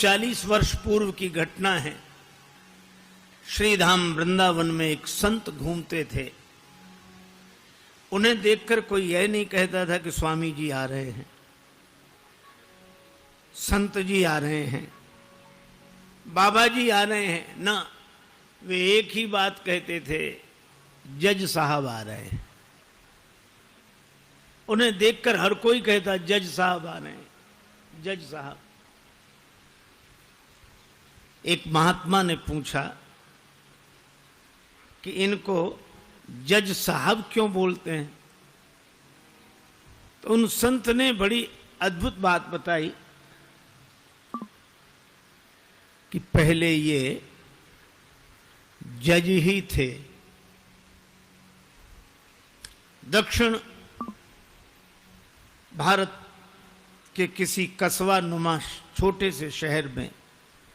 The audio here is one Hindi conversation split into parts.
40 वर्ष पूर्व की घटना है। श्रीधाम वृंदावन में एक संत घूमते थे। उन्हें देखकर कोई यह नहीं कहता था कि स्वामी जी आ रहे हैं, संत जी आ रहे हैं, बाबा जी आ रहे हैं। ना, वे एक ही बात कहते थे, जज साहब आ रहे हैं। उन्हें देखकर हर कोई कहता जज साहब आ रहे हैं, जज साहब। एक महात्मा ने पूछा कि इनको जज साहब क्यों बोलते हैं? तो उन संत ने बड़ी अद्भुत बात बताई कि पहले ये जज ही थे। दक्षिण भारत के किसी कस्बा नुमा छोटे से शहर में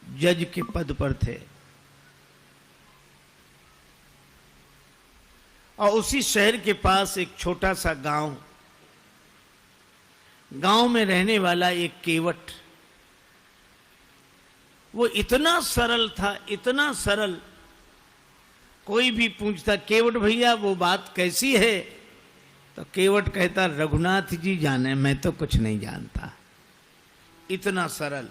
जज के पद पर थे और उसी शहर के पास एक छोटा सा गांव में रहने वाला एक केवट, वो इतना सरल था, इतना सरल। कोई भी पूछता केवट भैया वो बात कैसी है, तो केवट कहता रघुनाथ जी जाने, मैं तो कुछ नहीं जानता। इतना सरल।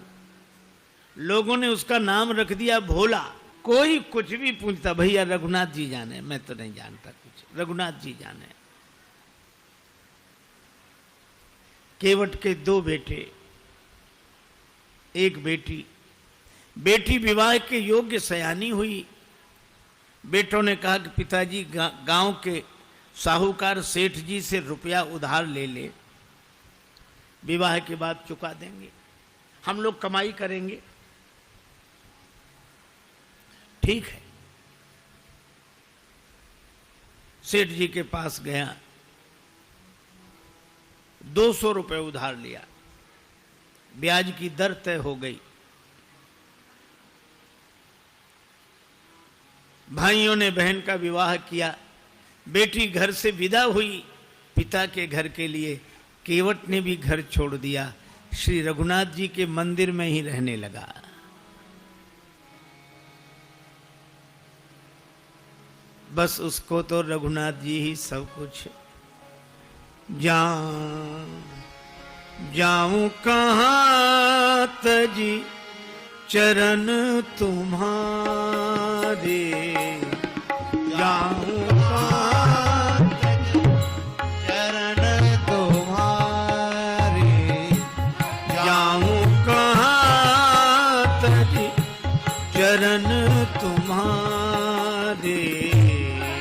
लोगों ने उसका नाम रख दिया भोला। कोई कुछ भी पूछता भैया रघुनाथ जी जाने, मैं तो नहीं जानता कुछ, रघुनाथ जी जाने। केवट के 2 बेटे, एक बेटी। बेटी विवाह के योग्य सयानी हुई। बेटों ने कहा कि पिताजी गांव के साहूकार सेठ जी से रुपया उधार ले ले, विवाह के बाद चुका देंगे, हम लोग कमाई करेंगे। ठीक है। सेठ जी के पास गया, 200 रुपए उधार लिया, ब्याज की दर तय हो गई। भाइयों ने बहन का विवाह किया। बेटी घर से विदा हुई पिता के घर के लिए। केवट ने भी घर छोड़ दिया, श्री रघुनाथ जी के मंदिर में ही रहने लगा। बस उसको तो रघुनाथ जी ही सब कुछ। जाऊं कहाँ तजी चरण तुम्हारे, जाऊं कहाँ तजी चरण तुम्हारे, जाऊं कहाँ तजी चरण तुम्हारे,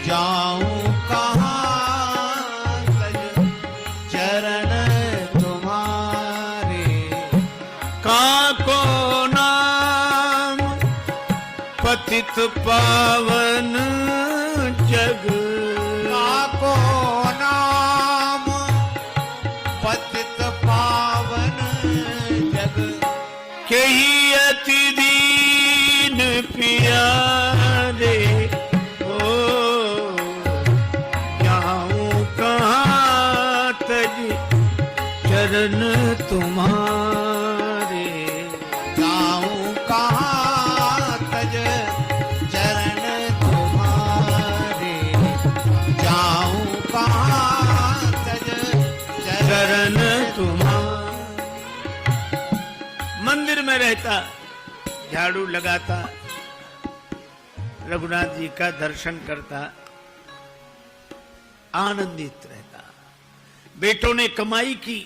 जाऊं कहाँ तज चरण तुम्हारे। काको नाम पतित पावन जग, काको नाम पतित पावन जग, केही अति दीन पियारे। चरण तुम्हारे, जाऊं कहाँ तज चरण तुम्हारे, जाऊं कहाँ तज चरण तुम्हारे। मंदिर में रहता, झाड़ू लगाता, रघुनाथ जी का दर्शन करता, आनंदित रहता। बेटों ने कमाई की,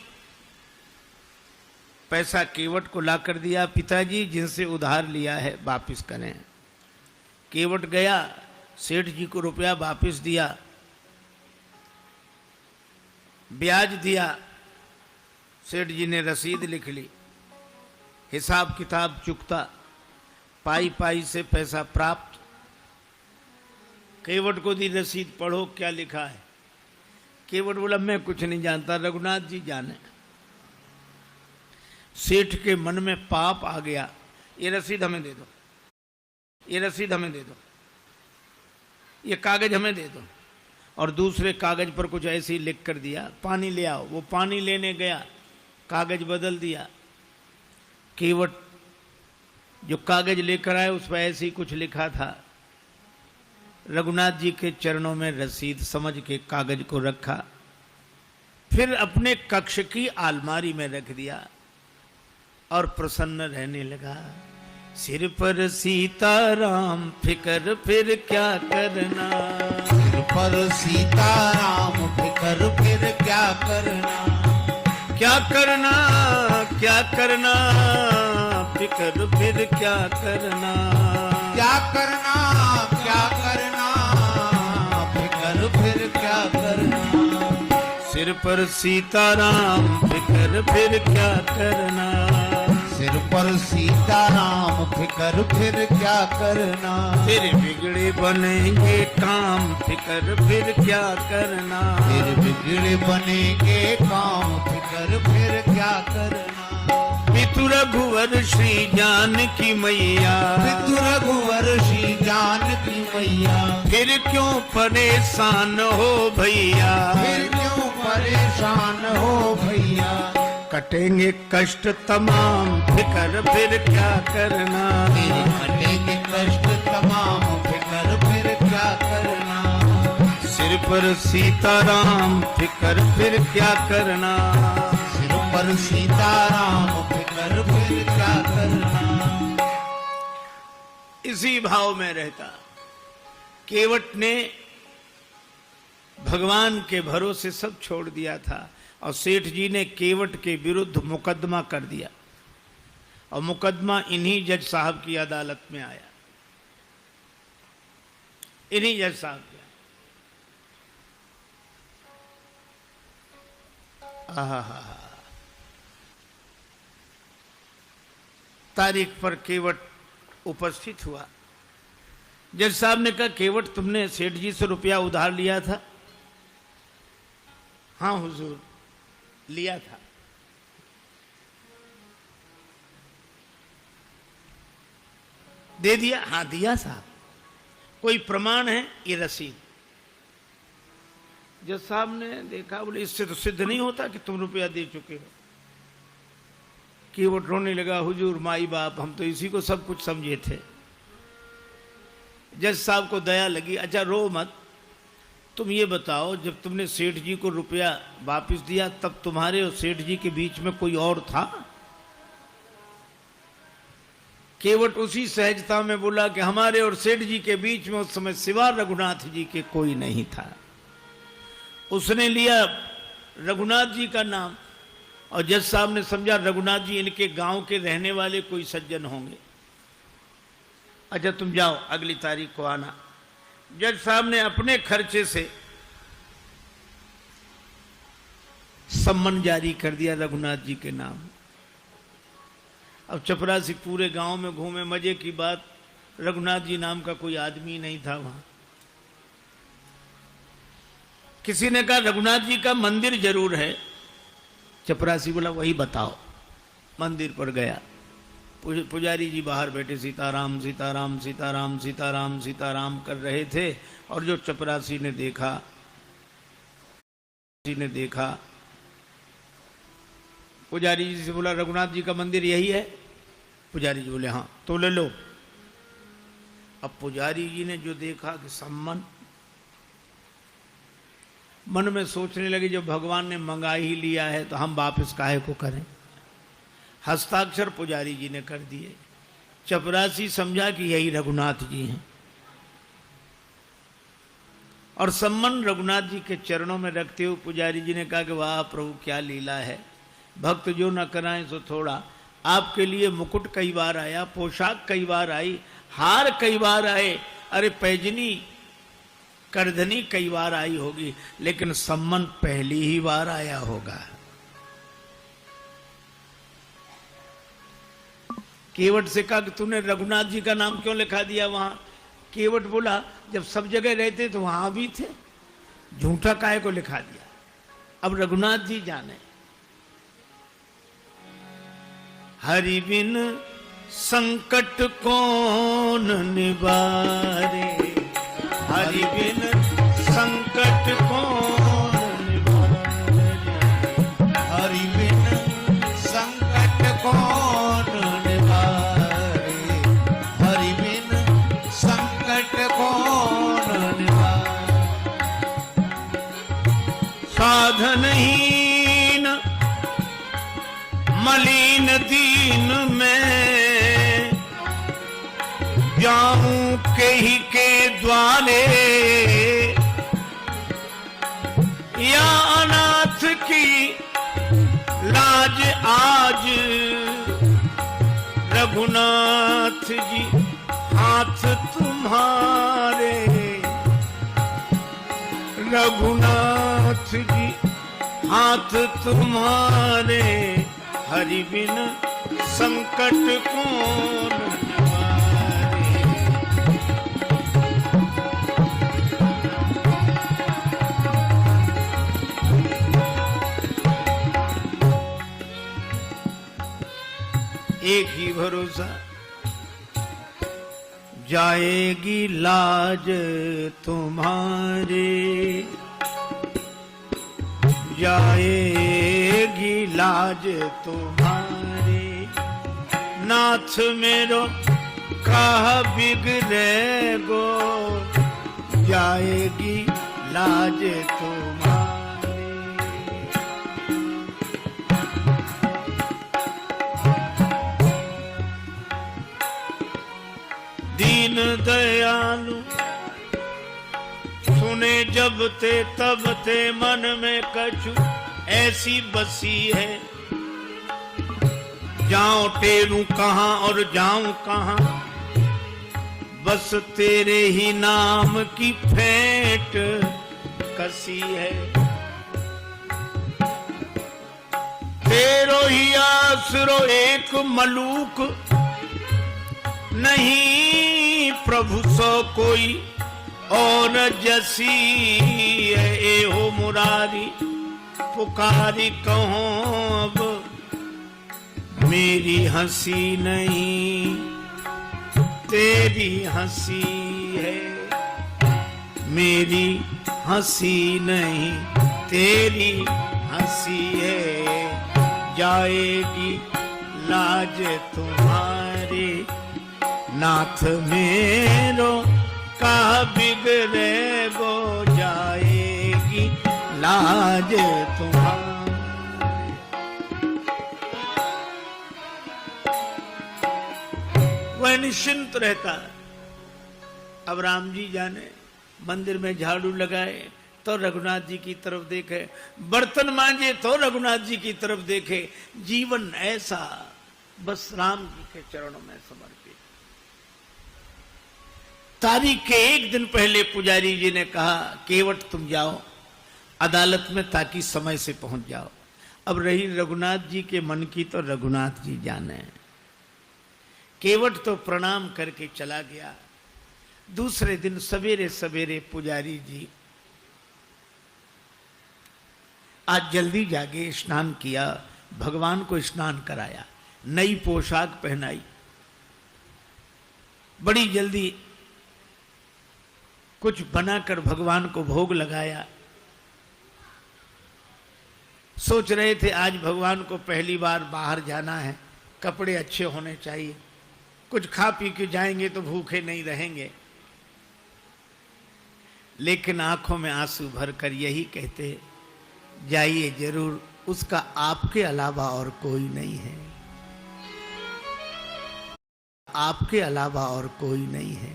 पैसा केवट को लाकर दिया, पिताजी जिनसे उधार लिया है वापस करें। केवट गया, सेठ जी को रुपया वापस दिया, ब्याज दिया। सेठ जी ने रसीद लिख ली, हिसाब किताब चुकता, पाई पाई से पैसा प्राप्त। केवट को दी रसीद, पढ़ो क्या लिखा है। केवट बोला मैं कुछ नहीं जानता, रघुनाथ जी जाने। सेठ के मन में पाप आ गया, ये रसीद हमें दे दो, ये रसीद हमें दे दो, ये कागज हमें दे दो। और दूसरे कागज पर कुछ ऐसे ही लिख कर दिया, पानी ले आओ। वो पानी लेने गया, कागज बदल दिया। केवट जो कागज लेकर आए उस पर ऐसे ही कुछ लिखा था। रघुनाथ जी के चरणों में रसीद समझ के कागज को रखा, फिर अपने कक्ष की अलमारी में रख दिया और प्रसन्न रहने लगा। सिर पर सीताराम फिकर फिर क्या करना, सिर पर सीताराम फिकर फिर क्या करना, क्या करना क्या करना, फिकर फिर क्या करना, क्या करना क्या करना, फिकर फिर क्या करना। सिर पर सीताराम फिकर फिर क्या करना, सिर पर सीताराम फिकर फिर क्या करना। फिर बिगड़े बनेंगे काम फिकर फिर क्या करना, फिर बिगड़े बनेंगे काम फिकर फिर क्या करना। पितु रघुवर श्री जानकी मैया, पितु रघुवर श्री जानकी मैया, फिर क्यों परेशान हो भैया, फिर क्यों परेशान हो भैया। कटेंगे कष्ट तमाम फिकर फिर क्या करना, मेरे कटेंगे कष्ट तमाम फिकर फिर क्या करना। सिर पर सीताराम फिकर फिर क्या करना, सिर पर सीताराम फिकर फिर क्या करना। इसी भाव में रहता केवट ने भगवान के भरोसे सब छोड़ दिया था और सेठ जी ने केवट के विरुद्ध मुकदमा कर दिया और मुकदमा इन्हीं जज साहब की अदालत में आया, इन्हीं जज साहब के। तारीख पर केवट उपस्थित हुआ। जज साहब ने कहा, केवट तुमने सेठ जी से रुपया उधार लिया था? हाँ हुजूर, लिया था। दे दिया? हाँ दिया साहब। कोई प्रमाण है? ये रसीद। जज साहब ने देखा, बोले इससे तो सिद्ध नहीं होता कि तुम रुपया दे चुके हो। केवट रोने लगा, हुजूर माई बाप हम तो इसी को सब कुछ समझे थे। जज साहब को दया लगी, अच्छा रो मत, तुम ये बताओ जब तुमने सेठ जी को रुपया वापस दिया तब तुम्हारे और सेठ जी के बीच में कोई और था? केवट उसी सहजता में बोला कि हमारे और सेठ जी के बीच में उस समय सिवा रघुनाथ जी के कोई नहीं था। उसने लिया रघुनाथ जी का नाम और जज साहब ने समझा रघुनाथ जी इनके गांव के रहने वाले कोई सज्जन होंगे। अच्छा तुम जाओ, अगली तारीख को आना। जज साहब ने अपने खर्चे से सम्मन जारी कर दिया रघुनाथ जी के नाम। अब चपरासी पूरे गांव में घूमे, मजे की बात, रघुनाथ जी नाम का कोई आदमी नहीं था वहां। किसी ने कहा रघुनाथ जी का मंदिर जरूर है। चपरासी बोला वही बताओ। मंदिर पर गया, पुजारी जी बाहर बैठे सीताराम सीताराम सीताराम सीताराम सीताराम कर रहे थे और जो चपरासी ने देखा पुजारी जी से बोला रघुनाथ जी का मंदिर यही है? पुजारी जी बोले हाँ। तो ले लो। अब पुजारी जी ने जो देखा कि सम्मन, मन में सोचने लगे जब भगवान ने मंगा ही लिया है तो हम वापस काहे को करें। हस्ताक्षर पुजारी जी ने कर दिए। चपरासी समझा कि यही रघुनाथ जी हैं और सम्मन रघुनाथ जी के चरणों में रखते हुए पुजारी जी ने कहा कि वाह प्रभु क्या लीला है, भक्त जो न कराएं सो थोड़ा। आपके लिए मुकुट कई बार आया, पोशाक कई बार आई, हार कई बार आए, अरे पैजनी करधनी कई बार आई होगी, लेकिन सम्मन पहली ही बार आया होगा। केवट से कहा कि तूने रघुनाथ जी का नाम क्यों लिखा दिया वहां? केवट बोला जब सब जगह रहते तो वहां भी थे, झूठा काहे को लिखा दिया। अब रघुनाथ जी जाने। हरि बिन संकट कौन निवारे, हरि बिन संकट कौन निवारे, हरि बिन संकट कौन निवारे, मलिन दीन में जाऊं कही के द्वारे, या अनाथ की लाज आज रघुनाथ जी हाथ तुम्हारे, रघुनाथ जी हाथ तुम्हारे, हरि बिन संकट कौन निवारे। एक ही भरोसा, जाएगी लाज तुम्हारे, जाएगी लाज तुम्हारे, नाथ मेरो कहा बिगड़े गो, जाएगी लाज तुम्हारे। दीन दयालु सुने जब ते तब ते, मन में कछु ऐसी बसी है, जाऊं टेरूं कहां और जाऊं कहां, बस तेरे ही नाम की फेंट कसी है। तेरो ही आसरो एक मलूक, नहीं प्रभु सो कोई और जसी है। ए हो मुरारी पुकारी कहो अब, मेरी हंसी नहीं तेरी हंसी है, मेरी हंसी नहीं तेरी हंसी है, जाएगी लाज तुम्हारी, नाथ मेरो का बिगड़े गो, जाएगी लाज तुम्हारी। वह निश्चिंत रहता। अब राम जी जाने मंदिर में झाड़ू लगाए तो रघुनाथ जी की तरफ देखे, बर्तन मांजे तो रघुनाथ जी की तरफ देखे, जीवन ऐसा बस राम जी के चरणों में समर्पित। तारीख के एक दिन पहले पुजारी जी ने कहा, केवट तुम जाओ अदालत में ताकि समय से पहुंच जाओ। अब रही रघुनाथ जी के मन की तो रघुनाथ जी जाने। केवट तो प्रणाम करके चला गया। दूसरे दिन सवेरे सवेरे पुजारी जी आज जल्दी जागे, स्नान किया, भगवान को स्नान कराया, नई पोशाक पहनाई, बड़ी जल्दी कुछ बनाकर भगवान को भोग लगाया। सोच रहे थे आज भगवान को पहली बार बाहर जाना है, कपड़े अच्छे होने चाहिए, कुछ खा पी के जाएंगे तो भूखे नहीं रहेंगे। लेकिन आंखों में आंसू भरकर यही कहते, जाइए जरूर, उसका आपके अलावा और कोई नहीं है, आपके अलावा और कोई नहीं है।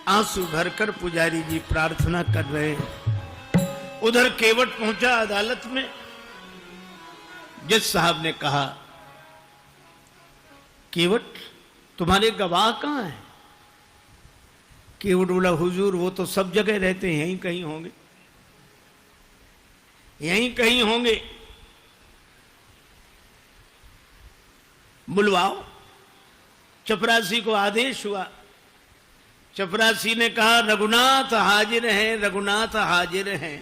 आंसू भरकर पुजारी जी प्रार्थना कर रहे हैं। उधर केवट पहुंचा अदालत में। जज साहब ने कहा, केवट तुम्हारे गवाह कहां हैं? केवट बोला, हुजूर वो तो सब जगह रहते हैं, यहीं कहीं होंगे, यहीं कहीं होंगे, बुलवाओ। चपरासी को आदेश हुआ। चपरासी ने कहा, रघुनाथ हाजिर हैं, रघुनाथ हाजिर हैं,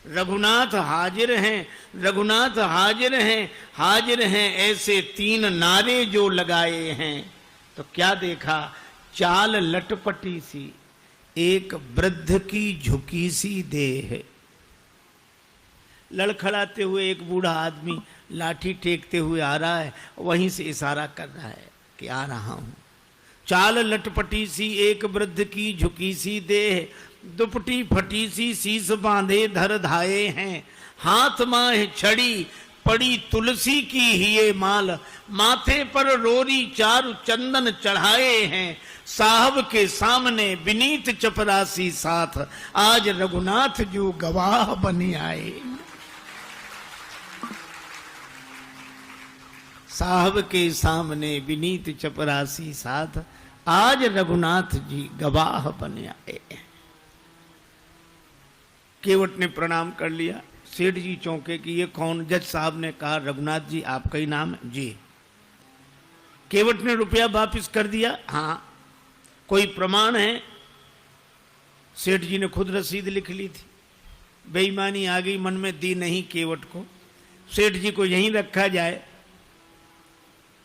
रघुनाथ हाजिर हैं, रघुनाथ हाजिर हैं, हाजिर हैं। ऐसे 3 नारे जो लगाए हैं तो क्या देखा, चाल लटपटी सी, एक वृद्ध की झुकी सी देह। लड़खड़ाते हुए एक बूढ़ा आदमी लाठी टेकते हुए आ रहा है, वहीं से इशारा कर रहा है कि आ रहा हूं। चाल लटपटी सी, एक वृद्ध की झुकी सी देह, दुपटी फटी सी, शीस बांधे धर धाये हैं, हाथ माह छड़ी पड़ी तुलसी की ही ये माल, माथे पर रोरी चारु चंदन चढ़ाए हैं, साहब के सामने विनीत चपरासी साथ, आज रघुनाथ जो गवाह बनी आए। साहब के सामने विनीत चपरासी साथ, आज रघुनाथ जी गवाह बने आए। केवट ने प्रणाम कर लिया। सेठ जी चौंके कि ये कौन? जज साहब ने कहा रघुनाथ जी आपका ही नाम है? जी। केवट ने रुपया वापस कर दिया। हाँ। कोई प्रमाण है? सेठ जी ने खुद रसीद लिख ली थी। बेईमानी आ गई मन में, दी नहीं केवट को। सेठ जी को यहीं रखा जाए,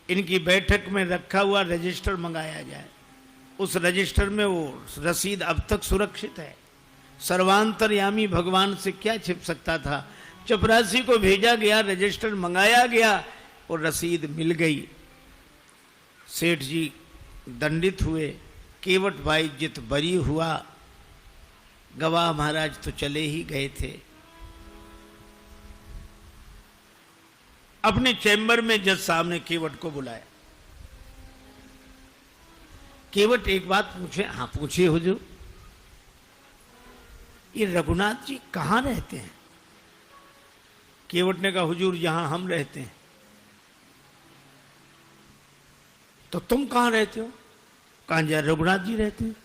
इनकी बैठक में रखा हुआ रजिस्टर मंगाया जाए। उस रजिस्टर में वो रसीद अब तक सुरक्षित है। सर्वांतरयामी भगवान से क्या छिप सकता था? चपरासी को भेजा गया, रजिस्टर मंगाया गया और रसीद मिल गई। सेठ जी दंडित हुए। केवट भाई जित बरी हुआ। गवाह महाराज तो चले ही गए थे। अपने चैम्बर में जज साहब ने केवट को बुलाया। केवट एक बात पूछे? हाँ पूछिए हुजूर। ये रघुनाथ जी कहाँ रहते हैं? केवट ने कहा हुजूर यहां हम रहते हैं। तो तुम कहां रहते हो? कहां जा? रघुनाथ जी रहते हैं।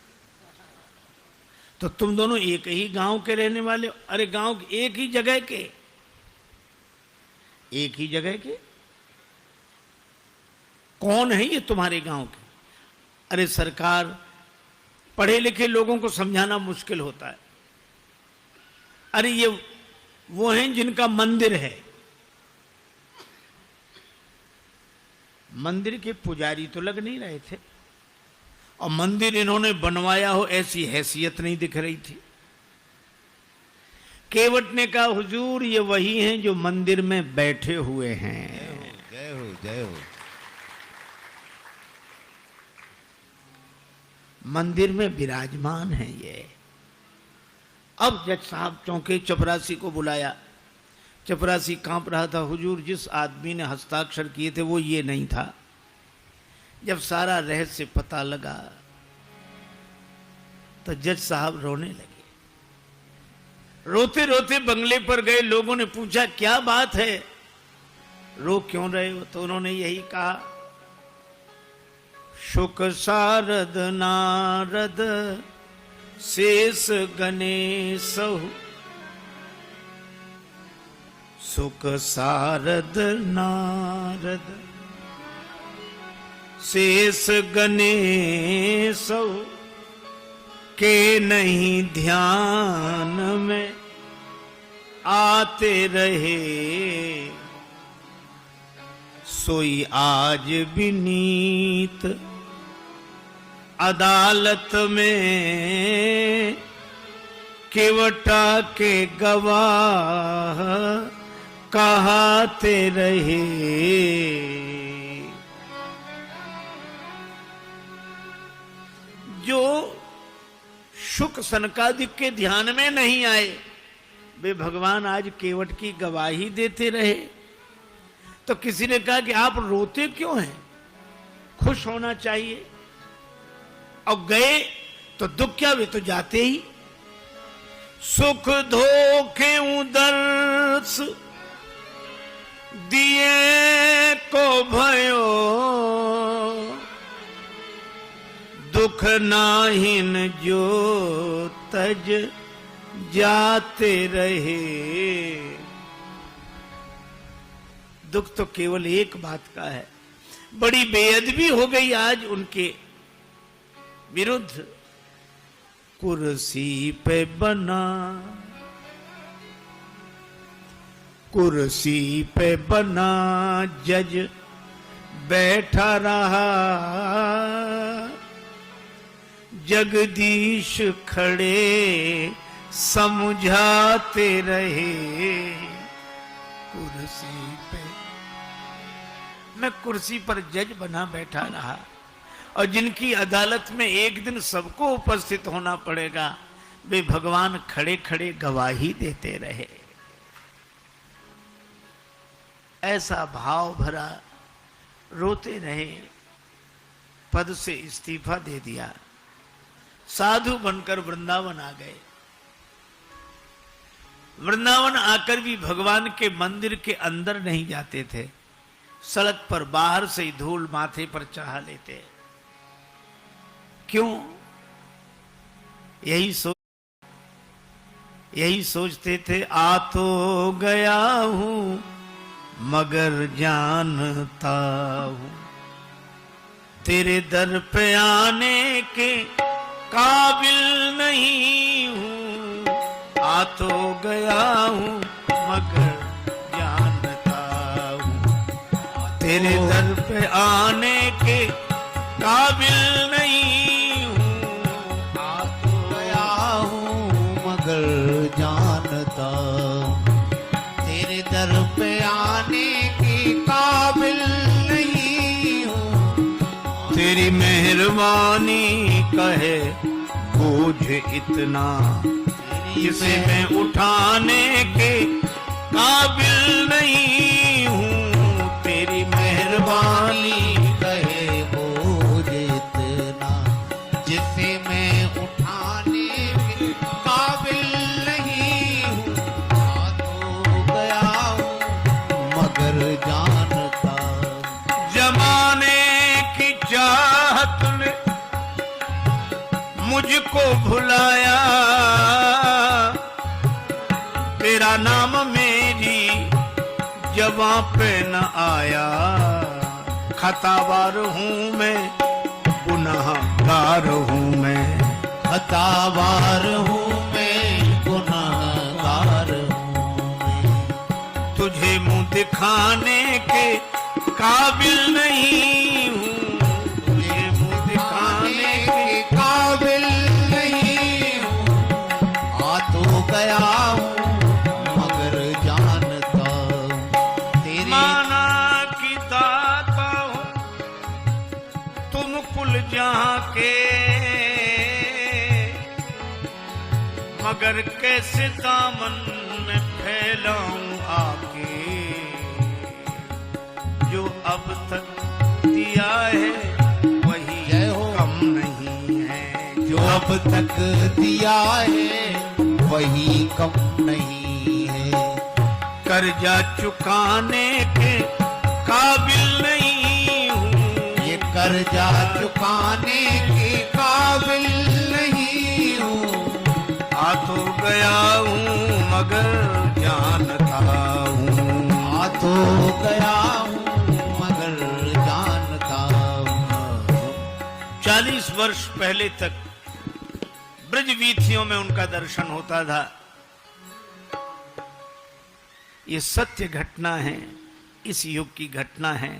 तो तुम दोनों एक ही गांव के रहने वाले हो? अरे गांव एक ही जगह के। एक ही जगह के? कौन है ये तुम्हारे गांव के? अरे सरकार, पढ़े लिखे लोगों को समझाना मुश्किल होता है। अरे ये वो हैं जिनका मंदिर है। मंदिर के पुजारी तो लग नहीं रहे थे, और मंदिर इन्होंने बनवाया हो ऐसी हैसियत नहीं दिख रही थी। केवट ने कहा हुजूर ये वही हैं जो मंदिर में बैठे हुए हैं। जय हो जय हो। मंदिर में विराजमान है ये। अब जज साहब चौंके, चपरासी को बुलाया। चपरासी कांप रहा था। हुजूर जिस आदमी ने हस्ताक्षर किए थे वो ये नहीं था। जब सारा रहस्य पता लगा तो जज साहब रोने लगे। रोते रोते बंगले पर गए। लोगों ने पूछा क्या बात है, रो क्यों रहे हो? तो उन्होंने यही कहा, शुक सारद नारद शेष गणेशहु, सुख सारद नारद शेष गणेशहु, के नहीं ध्यान में आते रहे, सोई आज विनीत अदालत में, केवटा के गवाह कहाते रहे। जो शुक सनकादिक के ध्यान में नहीं आए वे भगवान आज केवट की गवाही देते रहे। तो किसी ने कहा कि आप रोते क्यों हैं, खुश होना चाहिए। और गए तो दुख क्या, वे तो जाते ही। सुख धोखे दर्श दिए को भयो, दुख नाहिन जो तज जाते रहे। दुख तो केवल एक बात का है, बड़ी बेअदबी हो गई आज उनके विरुद्ध। कुर्सी पे बना, कुर्सी पे बना जज बैठा रहा, जगदीश खड़े समझाते रहे। कुर्सी पे, मैं कुर्सी पर जज बना बैठा रहा, और जिनकी अदालत में एक दिन सबको उपस्थित होना पड़ेगा वे भगवान खड़े खड़े गवाही देते रहे। ऐसा भाव भरा रोते रहे, पद से इस्तीफा दे दिया, साधु बनकर वृंदावन आ गए। वृंदावन आकर भी भगवान के मंदिर के अंदर नहीं जाते थे, सड़क पर बाहर से ही धूल माथे पर चढ़ा लेते। क्यों? यही सोचते थे, आ तो गया हूं मगर जानता हूं तेरे दर पे आने के काबिल नहीं हूं। आ तो गया हूं मगर जानता हूं तेरे दर पे आने के काबिल नहीं हूं। आ तो गया हूँ मगर जानता तेरे दर पे आने के काबिल नहीं हूँ। तेरी मेहरबानी कहे बोझ इतना जिसे मैं उठाने के काबिल नहीं हूँ। तेरी मेहरबानी कहे बोझ इतना जिसे मैं उठाने के काबिल नहीं हूँ। आ तो गया हूँ मगर जानता जमाने की चाहत ने मुझको भुलाया, तेरा नाम मेरी जबां पे न आया। खतावार हूं मैं, गुनाहगार हूं मैं, खतावार हूँ मैं, गुनाहगार हूँ मैं। तुझे मुंह दिखाने के काबिल नहीं हूँ। तुझे मुंह दिखाने के काबिल नहीं हूँ। आ तो गया हूँ मगर जानता तेरे माना की दाता हो तुम कुल जहां के, मगर कैसे दामन में फैलाऊं आके। जो अब तक दिया है वही जय हो। कम नहीं है। जो अब तक दिया है वही कम नहीं है। कर्जा चुकाने के काबिल नहीं हूँ। ये कर्जा चुकाने के काबिल नहीं हूँ। आ तो गया हूँ मगर जानता हूँ। आ तो गया हूँ मगर जानता हूँ। 40 वर्ष पहले तक ब्रज वीथियों में उनका दर्शन होता था। ये सत्य घटना है, इस युग की घटना है।